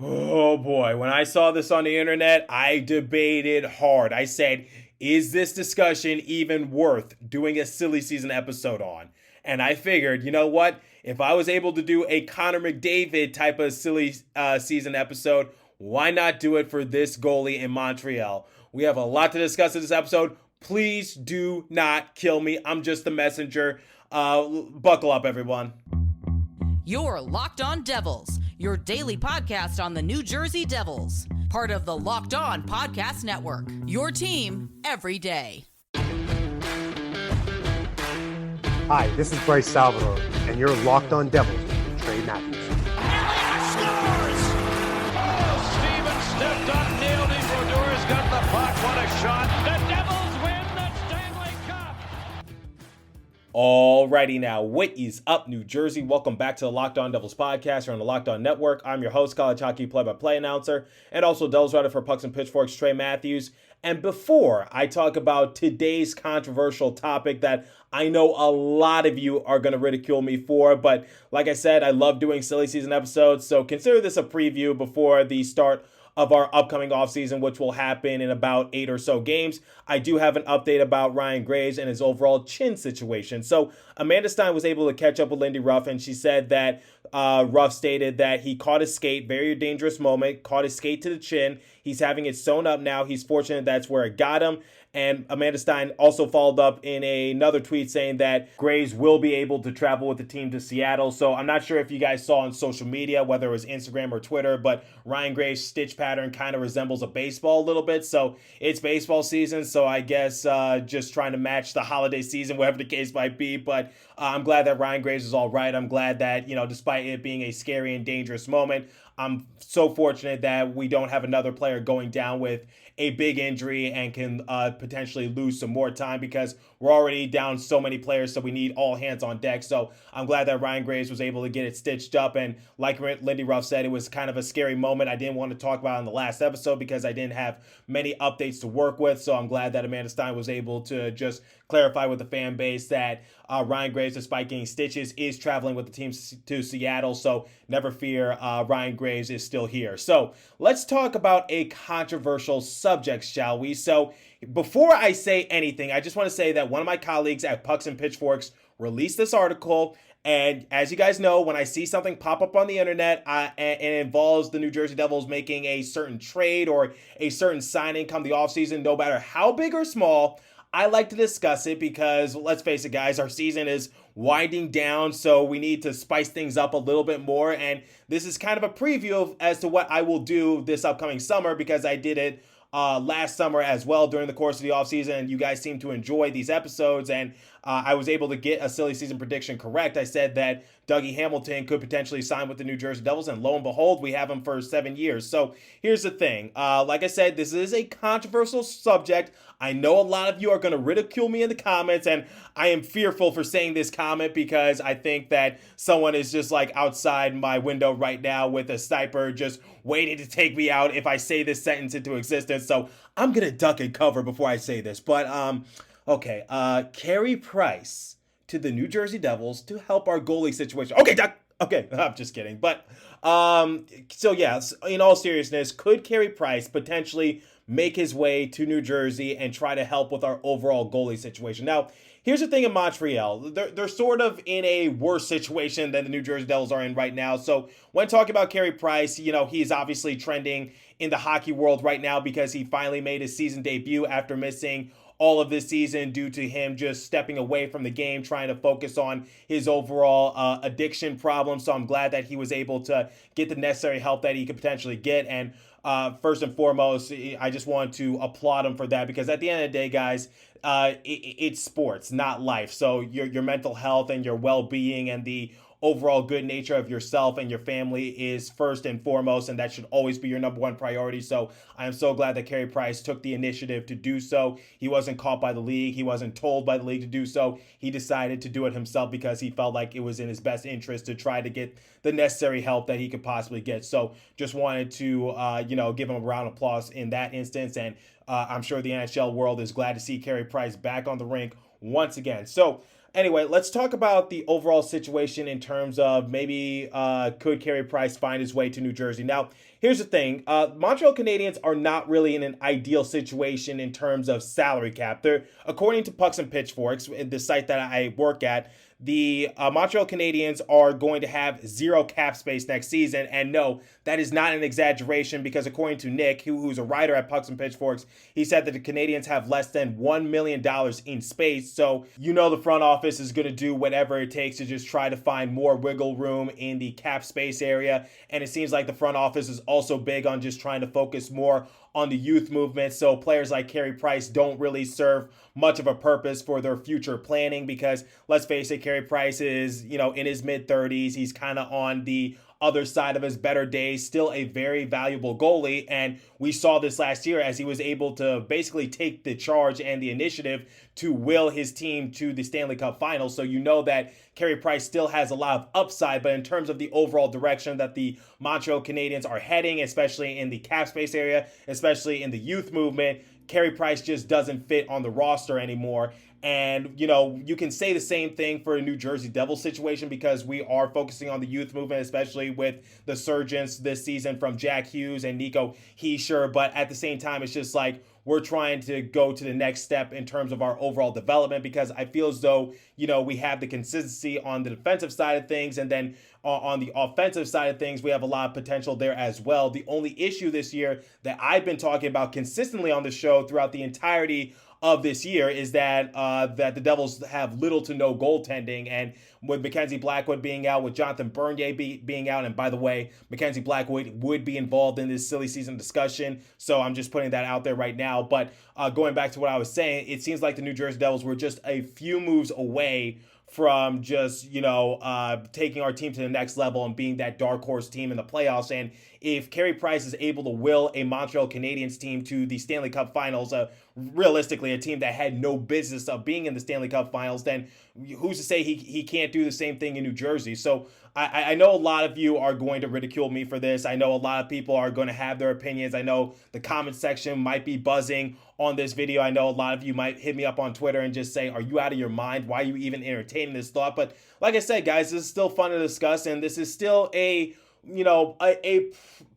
Oh boy, when I saw this on the internet, I debated hard. I said, is this discussion even worth doing a silly season episode on? And I figured, you know what? If I was able to do a Connor McDavid type of silly season episode, why not do it for this goalie in Montreal? We have a lot to discuss in this episode. Please do not kill me. I'm just the messenger. Buckle up, everyone. You're Locked On Devils, your daily podcast on the New Jersey Devils. Part of the Locked On Podcast Network, your team every day. Hi, this is Bryce Salvador, and you're Locked On Devils with Trey Matthews. Scores! Oh, Steven stepped up, nailed it. Brodor's got the puck. What a shot. The Devils win the Stanley Cup. Alrighty now, what is up, New Jersey? Welcome back to the Locked On Devils podcast here on the Locked On Network. I'm your host, college hockey play-by-play announcer, and also Devils writer for Pucks and Pitchforks, Trey Matthews. And before I talk about today's controversial topic that I know a lot of you are going to ridicule me for, but like I said, I love doing silly season episodes, so consider this a preview before the start of our upcoming offseason, which will happen in about 8 or so games. I do have an update about Ryan Graves and his overall chin situation. So Amanda Stein was able to catch up with Lindy Ruff, and she said that Ruff stated that he caught his skate, very dangerous moment, caught his skate to the chin. He's having it sewn up now. He's fortunate that's where it got him. And Amanda Stein also followed up in another tweet saying that Graves will be able to travel with the team to Seattle. So I'm not sure if you guys saw on social media, whether it was Instagram or Twitter, but Ryan Graves' stitch pattern kind of resembles a baseball a little bit. So it's baseball season. So I guess just trying to match the holiday season, whatever the case might be. But I'm glad that Ryan Graves is all right. I'm glad that, despite it being a scary and dangerous moment, I'm so fortunate that we don't have another player going down with a big injury and can potentially lose some more time because we're already down so many players, so we need all hands on deck. So I'm glad that Ryan Graves was able to get it stitched up. And like Lindy Ruff said, it was kind of a scary moment. I didn't want to talk about it in the last episode because I didn't have many updates to work with. So I'm glad that Amanda Stein was able to just clarify with the fan base that Ryan Graves, despite getting stitches, is traveling with the team to Seattle. So never fear, Ryan Graves is still here. So let's talk about a controversial subject, shall we? So before I say anything, I just want to say that one of my colleagues at Pucks and Pitchforks released this article. And as you guys know, when I see something pop up on the internet and it involves the New Jersey Devils making a certain trade or a certain signing come the offseason, no matter how big or small, I like to discuss it because, let's face it, guys, our season is winding down, so we need to spice things up a little bit more. And this is kind of a preview as to what I will do this upcoming summer because I did it last summer as well during the course of the offseason, and you guys seem to enjoy these episodes, and I was able to get a silly season prediction correct. I said that Dougie Hamilton could potentially sign with the New Jersey Devils, and lo and behold, we have him for 7 years. So here's the thing. Like I said, this is a controversial subject. I know a lot of you are going to ridicule me in the comments, and I am fearful for saying this comment because I think that someone is just like outside my window right now with a sniper just waiting to take me out if I say this sentence into existence. So I'm going to duck and cover before I say this. But, okay, Carey Price to the New Jersey Devils to help our goalie situation. Okay, duck. Okay, I'm just kidding. But, so yes, in all seriousness, could Carey Price potentially make his way to New Jersey and try to help with our overall goalie situation? Now, here's the thing in Montreal. They're sort of in a worse situation than the New Jersey Devils are in right now. So when talking about Carey Price, he's obviously trending in the hockey world right now because he finally made his season debut after missing all of this season due to him just stepping away from the game, trying to focus on his overall addiction problem. So I'm glad that he was able to get the necessary help that he could potentially get. And first and foremost, I just want to applaud him for that because at the end of the day, guys, it's sports, not life. So your mental health and your well-being and the overall good nature of yourself and your family is first and foremost, and that should always be your number one priority. So I am so glad that Carey Price took the initiative to do so. He wasn't caught by the league. He wasn't told by the league to do so. He decided to do it himself because he felt like it was in his best interest to try to get the necessary help that he could possibly get. So just wanted to, give him a round of applause in that instance. And I'm sure the NHL world is glad to see Carey Price back on the rink once again. So Anyway, let's talk about the overall situation in terms of maybe could Carey Price find his way to New Jersey. Now, here's the thing. Montreal Canadiens are not really in an ideal situation in terms of salary cap. They're, according to Pucks and Pitchforks, the site that I work at, the Montreal Canadiens are going to have zero cap space next season. And no, that is not an exaggeration because according to Nick, who's a writer at Pucks and Pitchforks, he said that the Canadiens have less than $1 million in space. So, the front office is going to do whatever it takes to just try to find more wiggle room in the cap space area. And it seems like the front office is also big on just trying to focus more on the youth movement. So players like Carey Price don't really serve much of a purpose for their future planning because let's face it, Carey Price is, in his mid-30s. He's kind of on the other side of his better days, still a very valuable goalie. And we saw this last year as he was able to basically take the charge and the initiative to will his team to the Stanley Cup Finals. So that Carey Price still has a lot of upside, but in terms of the overall direction that the Montreal Canadiens are heading, especially in the cap space area, especially in the youth movement, Carey Price just doesn't fit on the roster anymore. And, you can say the same thing for a New Jersey Devils situation because we are focusing on the youth movement, especially with the surgence this season from Jack Hughes and Nico Hischier. But at the same time, it's just like we're trying to go to the next step in terms of our overall development because I feel as though, we have the consistency on the defensive side of things. And then on the offensive side of things, we have a lot of potential there as well. The only issue this year that I've been talking about consistently on the show throughout the entirety of this year is that that the Devils have little to no goaltending, and with Mackenzie Blackwood being out, with Jonathan Bernier being out, and by the way, Mackenzie Blackwood would be involved in this silly season discussion, so I'm just putting that out there right now. But going back to what I was saying, it seems like the New Jersey Devils were just a few moves away from just, taking our team to the next level and being that dark horse team in the playoffs. And if Carey Price is able to will a Montreal Canadiens team to the Stanley Cup Finals, realistically a team that had no business of being in the Stanley Cup Finals, then who's to say he can't do the same thing in New Jersey? So I know a lot of you are going to ridicule me for this. I know a lot of people are going to have their opinions. I know the comment section might be buzzing on this video. I know a lot of you might hit me up on Twitter and just say, are you out of your mind? Why are you even entertaining this thought? But like I said, guys, this is still fun to discuss, and this is still a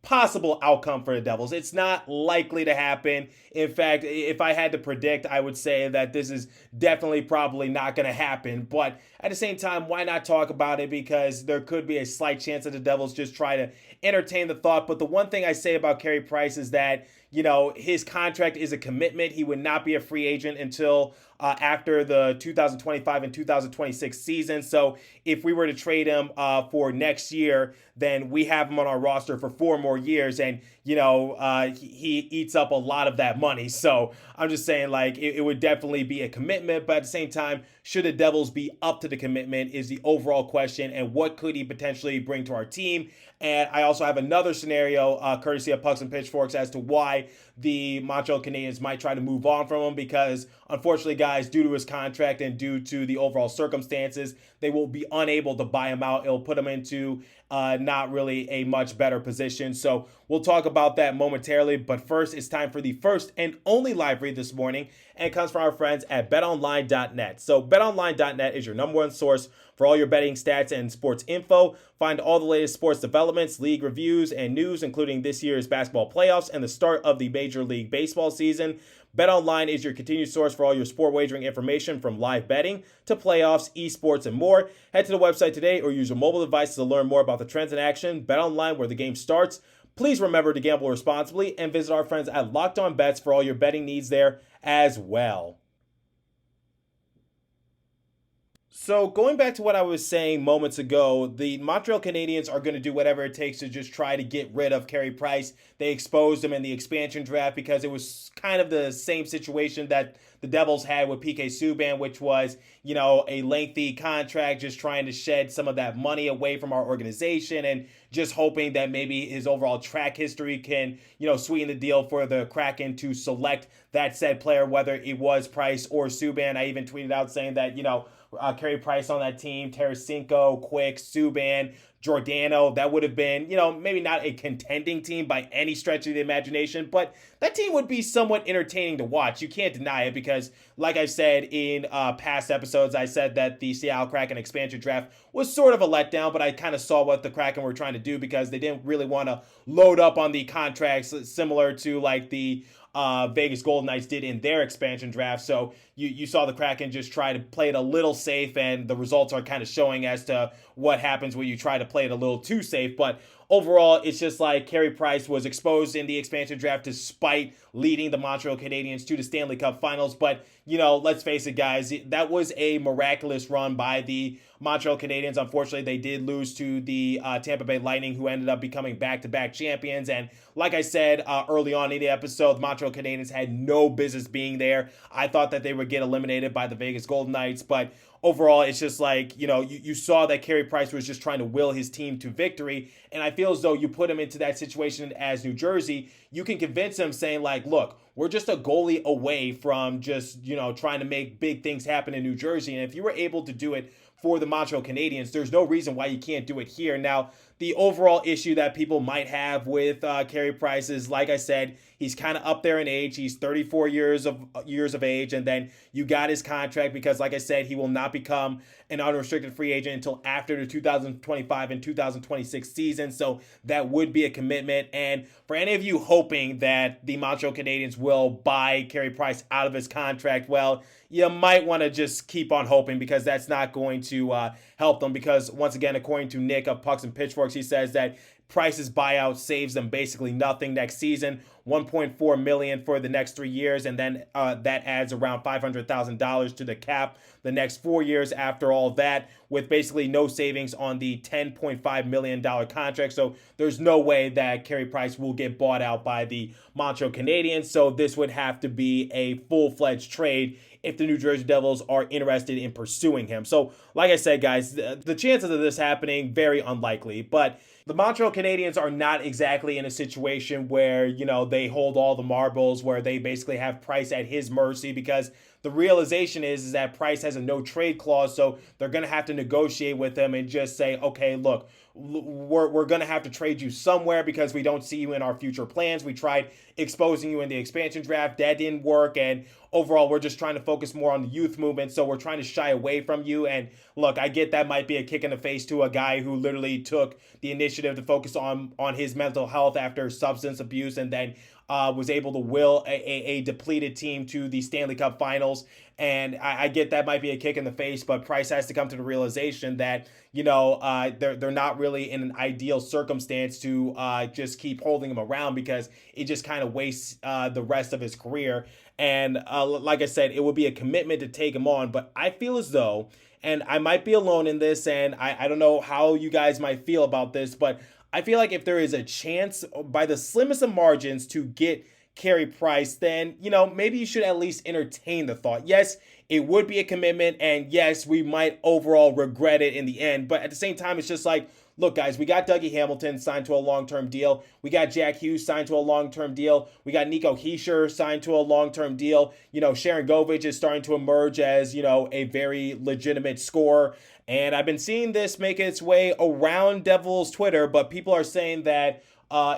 possible outcome for the Devils. It's not likely to happen. In fact, if I had to predict, I would say that this is definitely probably not going to happen. But at the same time, why not talk about it? Because there could be a slight chance that the Devils just try to entertain the thought. But the one thing I say about Carey Price is that, his contract is a commitment. He would not be a free agent until after the 2025 and 2026 season. So if we were to trade him for next year, then we have him on our roster for 4 more years. And, he eats up a lot of that money. So I'm just saying, like, it would definitely be a commitment. But at the same time, should the Devils be up to the commitment is the overall question. And what could he potentially bring to our team? And I also have another scenario, courtesy of Pucks and Pitchforks, as to why the Montreal Canadiens might try to move on from him. Because unfortunately, guys, due to his contract and due to the overall circumstances, they will be unable to buy him out. It'll put him into not really a much better position. So we'll talk about that momentarily. But first, it's time for the first and only live read this morning. And it comes from our friends at betonline.net. So betonline.net is your number one source for all your betting stats and sports info. Find all the latest sports developments, league reviews, and news, including this year's basketball playoffs and the start of the Major League Baseball season. BetOnline is your continued source for all your sport wagering information, from live betting to playoffs, esports, and more. Head to the website today or use your mobile device to learn more about the trends in action. BetOnline, where the game starts. Please remember to gamble responsibly and visit our friends at Locked On Bets for all your betting needs there as well. So going back to what I was saying moments ago, the Montreal Canadiens are going to do whatever it takes to just try to get rid of Carey Price. They exposed him in the expansion draft because it was kind of the same situation that the Devils had with PK Subban, which was, a lengthy contract, just trying to shed some of that money away from our organization and just hoping that maybe his overall track history can, sweeten the deal for the Kraken to select that said player, whether it was Price or Subban. I even tweeted out saying that, Carey Price on that team, Tarasenko, Quick, Subban, Giordano. That would have been, maybe not a contending team by any stretch of the imagination, but that team would be somewhat entertaining to watch. You can't deny it because, like I said in past episodes, I said that the Seattle Kraken expansion draft was sort of a letdown, but I kind of saw what the Kraken were trying to do because they didn't really want to load up on the contracts similar to like the Vegas Golden Knights did in their expansion draft. So you saw the Kraken just try to play it a little safe, and the results are kind of showing as to what happens when you try to play it a little too safe. But overall, it's just like Carey Price was exposed in the expansion draft despite leading the Montreal Canadiens to the Stanley Cup Finals. But, let's face it, guys, that was a miraculous run by the Montreal Canadiens. Unfortunately, they did lose to the Tampa Bay Lightning, who ended up becoming back-to-back champions. And like I said early on in the episode, the Montreal Canadiens had no business being there. I thought that they would get eliminated by the Vegas Golden Knights, but overall, it's just like, you saw that Carey Price was just trying to will his team to victory. And I feel as though you put him into that situation as New Jersey, you can convince him saying like, look, we're just a goalie away from just, trying to make big things happen in New Jersey. And if you were able to do it for the Montreal Canadiens, there's no reason why you can't do it here. Now, the overall issue that people might have with Carey Price is, like I said, he's kind of up there in age. He's 34 years of age, and then you got his contract because, like I said, he will not become an unrestricted free agent until after the 2025 and 2026 season. So that would be a commitment. And for any of you hoping that the Montreal Canadiens will buy Carey Price out of his contract, well, you might want to just keep on hoping because that's not going to help them. Because once again, according to Nick of Pucks and Pitchforks, he says that Price's buyout saves them basically nothing next season, $1.4 million for the next 3 years, and then that adds around $500,000 to the cap the next 4 years after all that, with basically no savings on the $10.5 million contract. So there's no way that Carey Price will get bought out by the Montreal Canadiens. So this would have to be a full-fledged trade if the New Jersey Devils are interested in pursuing him. So like I said, guys, the chances of this happening, very unlikely. But the Montreal Canadiens are not exactly in a situation where, they hold all the marbles, where they basically have Price at his mercy, because the realization is that Price has a no trade clause. So they're going to have to negotiate with him and just say, okay, look, we're going to have to trade you somewhere because we don't see you in our future plans. We tried exposing you in the expansion draft. That didn't work. And overall, we're just trying to focus more on the youth movement. So we're trying to shy away from you. And look, I get that might be a kick in the face to a guy who literally took the initiative to focus on his mental health after substance abuse, and then was able to will a depleted team to the Stanley Cup Finals. And I get that might be a kick in the face, but Price has to come to the realization that, they're not really in an ideal circumstance to just keep holding him around, because it just kind of wastes the rest of his career. And like I said, it would be a commitment to take him on. But I feel as though, and I might be alone in this, and I don't know how you guys might feel about this, but I feel like if there is a chance by the slimmest of margins to get Carey Price, then, maybe you should at least entertain the thought. Yes, it would be a commitment, and yes, we might overall regret it in the end. But at the same time, it's just like, look, guys, we got Dougie Hamilton signed to a long-term deal. We got Jack Hughes signed to a long-term deal. We got Nico Hischier signed to a long-term deal. Sharon Govich is starting to emerge as, a very legitimate scorer. And I've been seeing this make its way around Devils Twitter, but people are saying that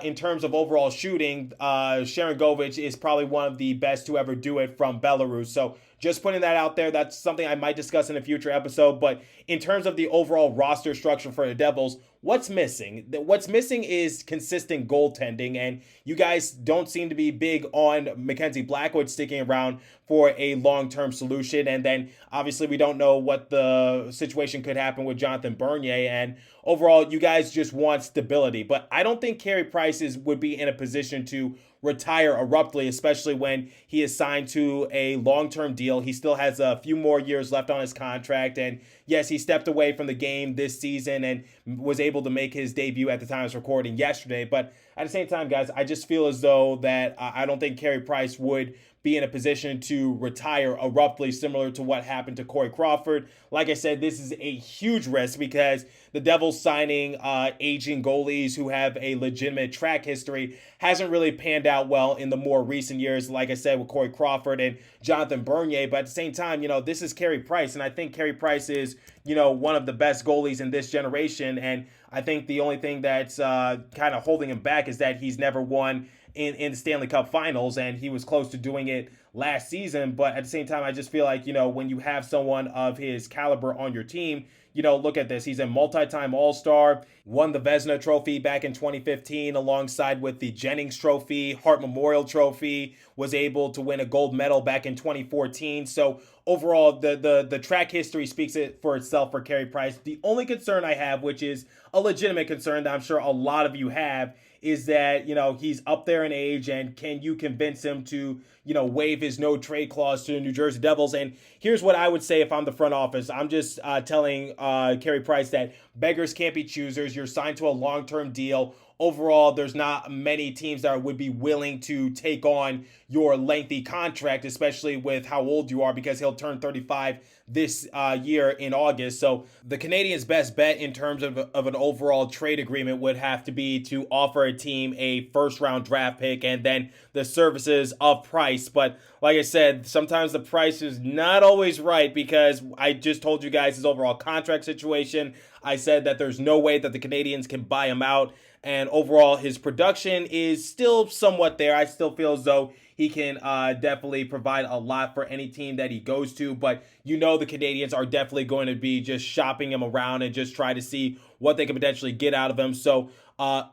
in terms of overall shooting, Sharon Govich is probably one of the best to ever do it from Belarus. So just putting that out there, that's something I might discuss in a future episode. But in terms of the overall roster structure for the Devils, what's missing? What's missing is consistent goaltending, and you guys don't seem to be big on Mackenzie Blackwood sticking around for a long-term solution. And then obviously we don't know what the situation could happen with Jonathan Bernier, and overall you guys just want stability. But I don't think Carey Price would be in a position to retire abruptly, especially when he is signed to a long-term deal. He still has a few more years left on his contract, and yes, he stepped away from the game this season and was able to make his debut at the time of recording yesterday. But at the same time, guys, I just feel as though that I don't think Carey Price would be in a position to retire abruptly, similar to what happened to Corey Crawford. Like I said, this is a huge risk because the Devils signing aging goalies who have a legitimate track history hasn't really panned out well in the more recent years, like I said, with Corey Crawford and Jonathan Bernier. But at the same time, this is Carey Price, and I think Carey Price is, one of the best goalies in this generation. And I think the only thing that's kind of holding him back is that he's never won in the Stanley Cup Finals, and he was close to doing it last season. But at the same time, I just feel like, when you have someone of his caliber on your team, look at this. He's a multi-time All-Star, won the Vezina Trophy back in 2015 alongside with the Jennings Trophy, Hart Memorial Trophy, was able to win a gold medal back in 2014. So overall, the track history speaks it for itself for Carey Price. The only concern I have, which is a legitimate concern that I'm sure a lot of you have, is that, he's up there in age, and can you convince him to, waive his no trade clause to the New Jersey Devils? And here's what I would say if I'm the front office. I'm just telling Carey Price that beggars can't be choosers. You're signed to a long-term deal. Overall, there's not many teams that would be willing to take on your lengthy contract, especially with how old you are, because he'll turn 35 this year in August. So the Canadiens' best bet in terms of an overall trade agreement would have to be to offer a team a first-round draft pick and then the services of Price. But like I said, sometimes the price is not always right, because I just told you guys his overall contract situation. I said that there's no way that the Canadiens can buy him out. And overall, his production is still somewhat there. I still feel as though he can definitely provide a lot for any team that he goes to. But the Canadiens are definitely going to be just shopping him around and just try to see what they can potentially get out of him. So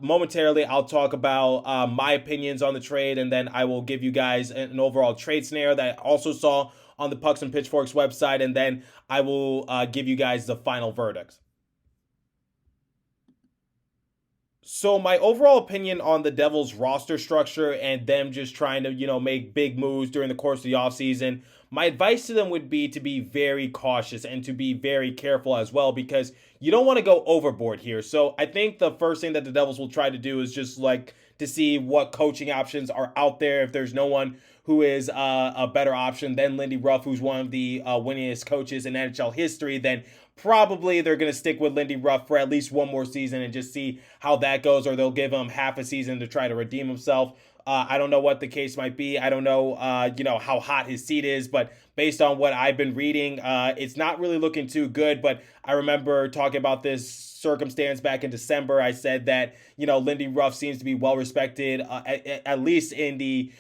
momentarily, I'll talk about my opinions on the trade, and then I will give you guys an overall trade scenario that I also saw on the Pucks and Pitchforks website, and then I will give you guys the final verdicts. So my overall opinion on the Devils roster structure and them just trying to, make big moves during the course of the offseason, my advice to them would be to be very cautious and to be very careful as well, because you don't want to go overboard here. So I think the first thing that the Devils will try to do is just to see what coaching options are out there. If there's no one who is a better option than Lindy Ruff, who's one of the winningest coaches in NHL history, then probably they're going to stick with Lindy Ruff for at least one more season and just see how that goes, or they'll give him half a season to try to redeem himself. I don't know what the case might be. I don't know, how hot his seat is, but based on what I've been reading, it's not really looking too good. But I remember talking about this circumstance back in December. I said that, Lindy Ruff seems to be well respected, at least in the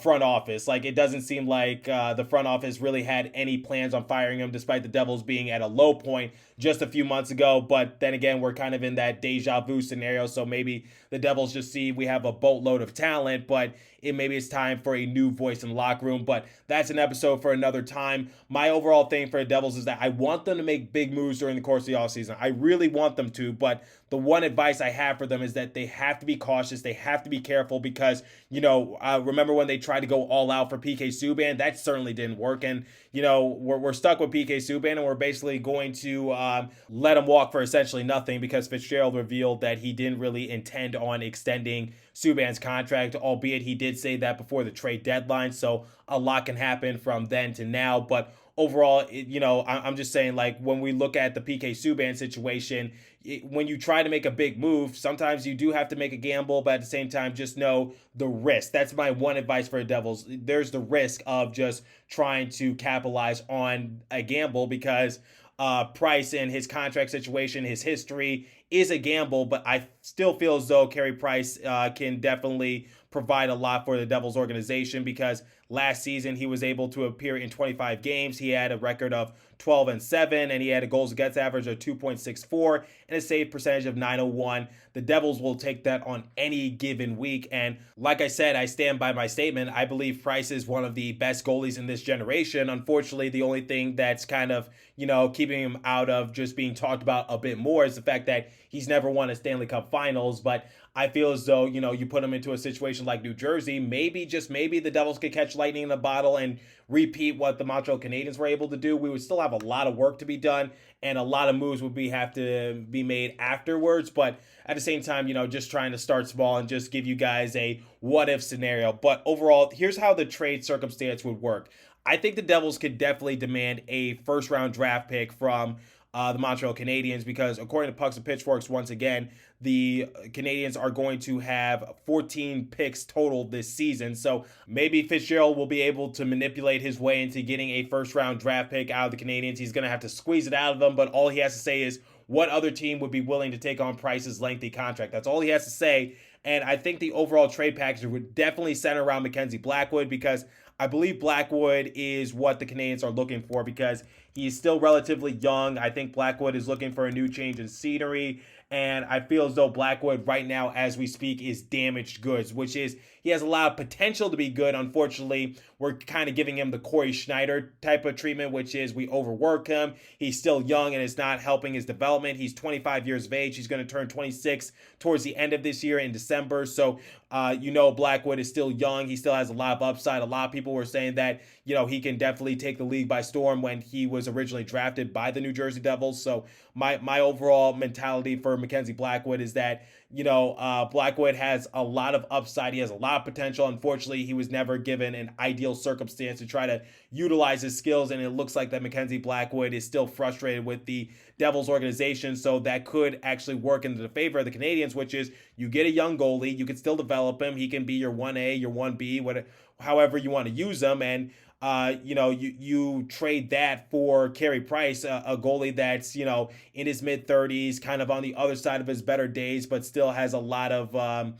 front office. It doesn't seem like the front office really had any plans on firing him, despite the Devils being at a low point just a few months ago. But then again, we're kind of in that deja vu scenario. So maybe the Devils just see we have a boatload of talent, but maybe it's time for a new voice in the locker room. But that's an episode for another time. My overall thing for the Devils is that I want them to make big moves during the course of the offseason. I really want them to, but the one advice I have for them is that they have to be cautious. They have to be careful because, remember when they tried to go all out for PK Subban? That certainly didn't work. And, we're stuck with PK Subban, and we're basically going to let him walk for essentially nothing, because Fitzgerald revealed that he didn't really intend on extending Subban's contract, albeit he did say that before the trade deadline. So a lot can happen from then to now. But overall, I'm just saying, when we look at the PK Subban situation, when you try to make a big move, sometimes you do have to make a gamble, but at the same time, just know the risk. That's my one advice for the Devils. There's the risk of just trying to capitalize on a gamble, because Price and his contract situation, his history is a gamble, but I still feel as though Carey Price can definitely provide a lot for the Devils organization, because last season he was able to appear in 25 games. He had a record of 12-7, and he had a goals against average of 2.64 and a save percentage of .901. The Devils will take that on any given week. And like I said, I stand by my statement. I believe Price is one of the best goalies in this generation. Unfortunately, the only thing that's kind of, keeping him out of just being talked about a bit more is the fact that he's never won a Stanley Cup Finals, but I feel as though, you put them into a situation like New Jersey, maybe, just maybe, the Devils could catch lightning in a bottle and repeat what the Montreal Canadiens were able to do. We would still have a lot of work to be done, and a lot of moves would have to be made afterwards. But at the same time, just trying to start small and just give you guys a what-if scenario. But overall, here's how the trade circumstance would work. I think the Devils could definitely demand a first-round draft pick from the Montreal Canadiens, because according to Pucks and Pitchforks, once again, the Canadiens are going to have 14 picks total this season. So maybe Fitzgerald will be able to manipulate his way into getting a first-round draft pick out of the Canadiens. He's going to have to squeeze it out of them, but all he has to say is what other team would be willing to take on Price's lengthy contract. That's all he has to say. And I think the overall trade package would definitely center around Mackenzie Blackwood, because I believe Blackwood is what the Canadiens are looking for, because he's still relatively young. I think Blackwood is looking for a new change in scenery, and I feel as though Blackwood right now, as we speak, is damaged goods, which is he has a lot of potential to be good. Unfortunately, we're kind of giving him the Corey Schneider type of treatment, which is we overwork him. He's still young and it's not helping his development. He's 25 years of age. He's going to turn 26 towards the end of this year in December. So, Blackwood is still young. He still has a lot of upside. A lot of people were saying that, he can definitely take the league by storm when he was originally drafted by the New Jersey Devils. So my overall mentality for Mackenzie Blackwood is that, Blackwood has a lot of upside. He has a lot of potential. Unfortunately, he was never given an ideal circumstance to try to utilize his skills, and it looks like that Mackenzie Blackwood is still frustrated with the Devils organization, so that could actually work into the favor of the Canadiens, which is you get a young goalie, you can still develop him, he can be your 1A, your 1B, whatever, however you want to use him, and you trade that for Carey Price, a goalie that's, in his mid-30s, kind of on the other side of his better days, but still has a lot of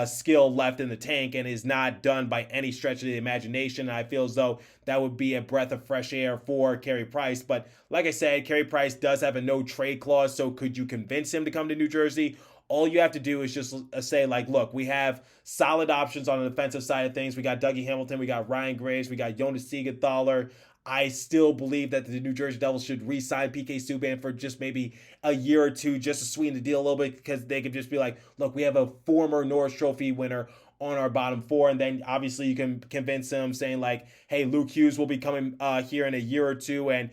skill left in the tank and is not done by any stretch of the imagination. And I feel as though that would be a breath of fresh air for Carey Price. But like I said, Carey Price does have a no trade clause, so could you convince him to come to New Jersey? All you have to do is just say, look, we have solid options on the defensive side of things. We got Dougie Hamilton, we got Ryan Graves, we got Jonas Siegenthaler. I still believe that the New Jersey Devils should re-sign PK Subban for just maybe a year or two, just to sweeten the deal a little bit, because they could just be like, look, we have a former Norris Trophy winner on our bottom four. And then obviously you can convince them saying hey, Luke Hughes will be coming here in a year or two, and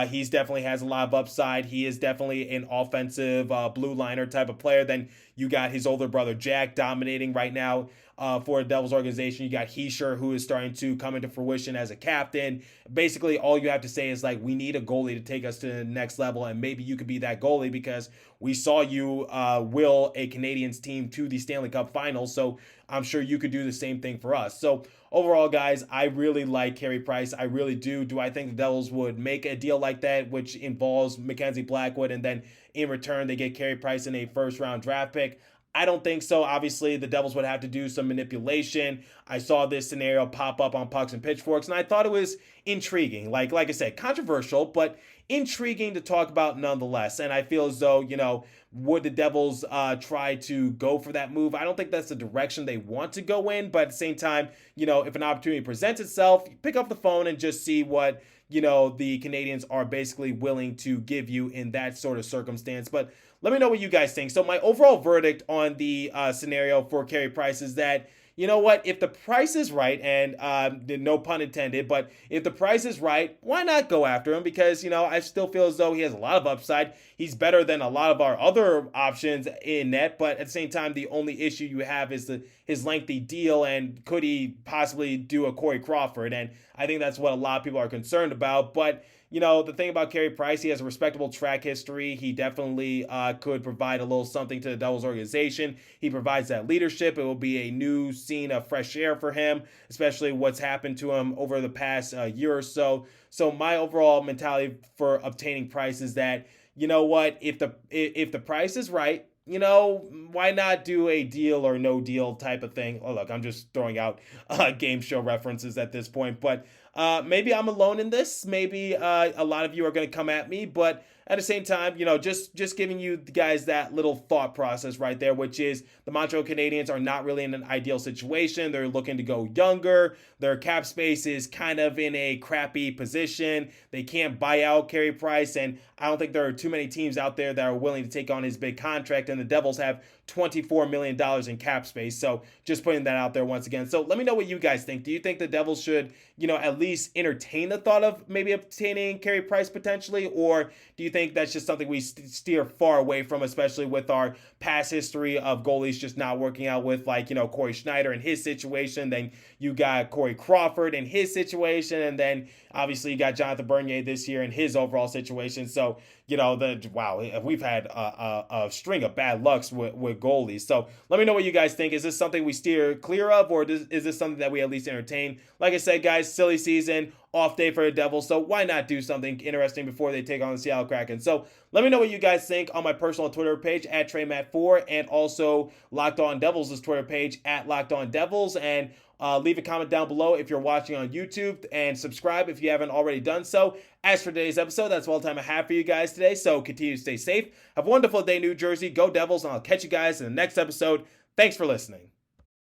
he's definitely has a lot of upside. He is definitely an offensive blue liner type of player. Then you got his older brother Jack dominating right now for the Devils organization. You got Heischer, who is starting to come into fruition as a captain. Basically, all you have to say is we need a goalie to take us to the next level, and maybe you could be that goalie, because we saw you will a Canadiens team to the Stanley Cup Finals, so I'm sure you could do the same thing for us. So overall, guys, I really like Carey Price. I really do. Do I think the Devils would make a deal like that, which involves Mackenzie Blackwood, and then in return they get Carey Price in a first-round draft pick? I don't think so. Obviously, the Devils would have to do some manipulation. I saw this scenario pop up on Pucks and Pitchforks, and I thought it was intriguing. Like I said, controversial, but intriguing to talk about nonetheless. And I feel as though, would the Devils try to go for that move? I don't think that's the direction they want to go in, but at the same time, if an opportunity presents itself, pick up the phone and just see what, the Canadiens are basically willing to give you in that sort of circumstance. But let me know what you guys think. So my overall verdict on the scenario for Carey Price is that, if the price is right, and no pun intended, but if the price is right, why not go after him? Because, I still feel as though he has a lot of upside. He's better than a lot of our other options in net, but at the same time, the only issue you have is his lengthy deal, and could he possibly do a Corey Crawford? And I think that's what a lot of people are concerned about. But the thing about Carey Price, he has a respectable track history. He definitely could provide a little something to the Devils organization. He provides that leadership. It will be a new scene of fresh air for him, especially what's happened to him over the past year or so. So my overall mentality for obtaining Price is that, if the price is right, why not do a deal or no deal type of thing? Oh, look, I'm just throwing out game show references at this point, but maybe I'm alone in this. Maybe a lot of you are going to come at me, but at the same time, just giving you guys that little thought process right there, which is the Montreal Canadiens are not really in an ideal situation. They're looking to go younger. Their cap space is kind of in a crappy position. They can't buy out Carey Price, and I don't think there are too many teams out there that are willing to take on his big contract, and the Devils have $24 million in cap space. So just putting that out there once again. So let me know what you guys think. Do you think the Devils should, at least entertain the thought of maybe obtaining Carey Price potentially? Or do you think that's just something we steer far away from, especially with our past history of goalies just not working out with, like, Corey Schneider and his situation? Then you got Corey Crawford and his situation. And then obviously you got Jonathan Bernier this year and his overall situation. So, we've had a string of bad lucks with goalies. So let me know what you guys think. Is this something we steer clear of, or is this something that we at least entertain? Like I said, guys, silly season, off day for the Devils, so why not do something interesting before they take on the Seattle Kraken? So let me know what you guys think on my personal Twitter page at TreyMatt4, and also Locked On Devils' Twitter page at Locked On Devils. And leave a comment down below if you're watching on YouTube, and subscribe if you haven't already done so. As for today's episode, that's all the time I have for you guys today, so continue to stay safe. Have a wonderful day, New Jersey. Go Devils, and I'll catch you guys in the next episode. Thanks for listening.